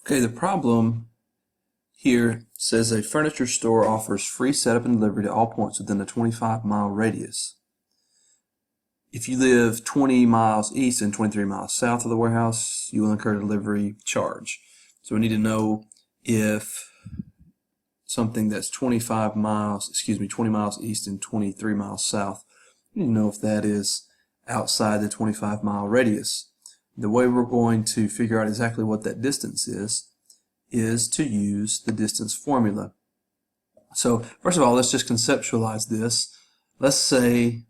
Okay, the problem here says a furniture store offers free setup and delivery to all points within a 25-mile radius. If you live 20 miles east and 23 miles south of the warehouse, you will incur a delivery charge. So we need to know if something that's 20 miles east and 23 miles south, we need to know if that is outside the 25-mile radius. The way we're going to figure out exactly what that distance is to use the distance formula. So first of all, let's just conceptualize this. Let's say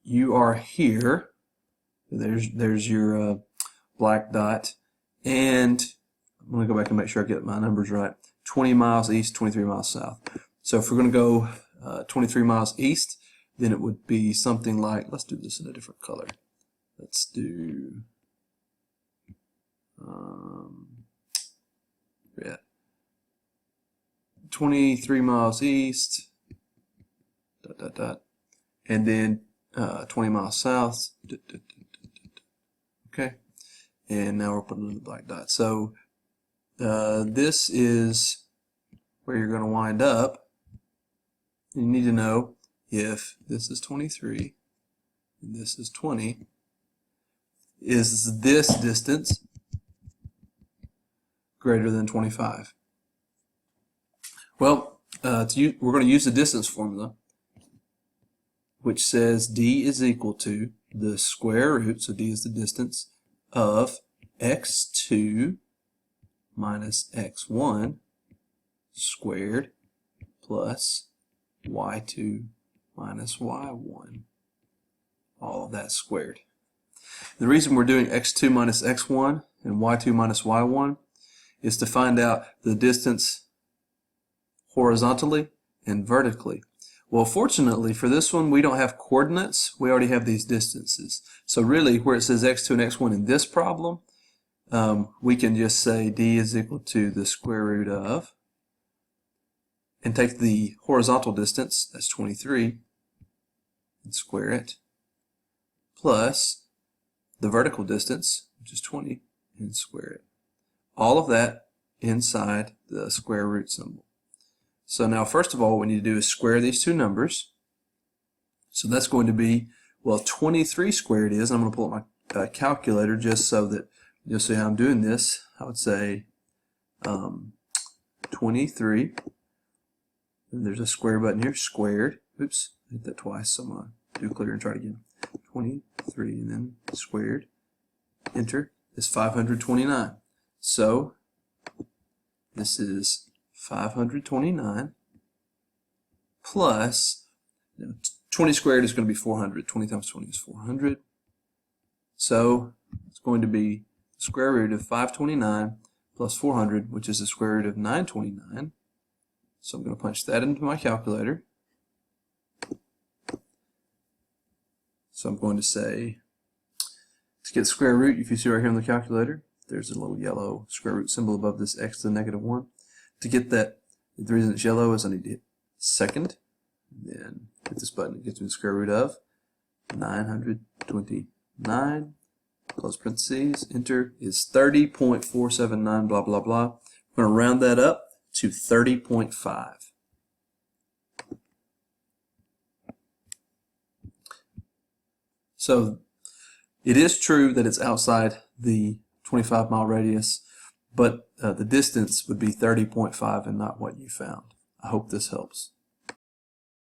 you are here. There's your black dot, and I'm going to go back and make sure I get my numbers right. 20 miles east, 23 miles south. So if we're going to go 23 miles east, then it would be something like, let's do this in a different color. Let's do 23 miles east, and then 20 miles south, okay, and now we're putting in the black dot. So this is where you're going to wind up. You need to know if this is 23 and this is 20, is this distance greater than 25? Well, we're going to use the distance formula, which says d is equal to the square root, so d is the distance, of x2 minus x1 squared plus y2 minus y1, all of that squared. The reason we're doing x2 minus x1 and y2 minus y1 is to find out the distance horizontally and vertically. Well, fortunately for this one, we don't have coordinates. We already have these distances. So really, where it says x2 and x1 in this problem, we can just say d is equal to the square root of, and take the horizontal distance, that's 23, and square it, plus the vertical distance, which is 20, and square it. All of that inside the square root symbol. So now, first of all, what we need to do is square these two numbers. So that's going to be, well, 23 squared is, I'm going to pull up my calculator just so that you'll see how I'm doing this. I would say 23, and there's a square button here, squared. Oops, I hit that twice, so I'm going to do clear and try it again. 23, and then squared, enter, is 529. So this is 529 plus, 20 squared is going to be 400. 20 times 20 is 400. So it's going to be the square root of 529 plus 400, which is the square root of 929. So I'm going to punch that into my calculator. So I'm going to say, to get the square root, if you see right here on the calculator, there's a little yellow square root symbol above this x to the negative 1. To get that, the reason it's yellow is I need to hit second, and then hit this button to get to the square root of 929, close parentheses, enter, is 30.479, blah, blah, blah. I'm going to round that up to 30.5. So it is true that it's outside the 25-mile radius, but the distance would be 30.5 and not what you found. I hope this helps.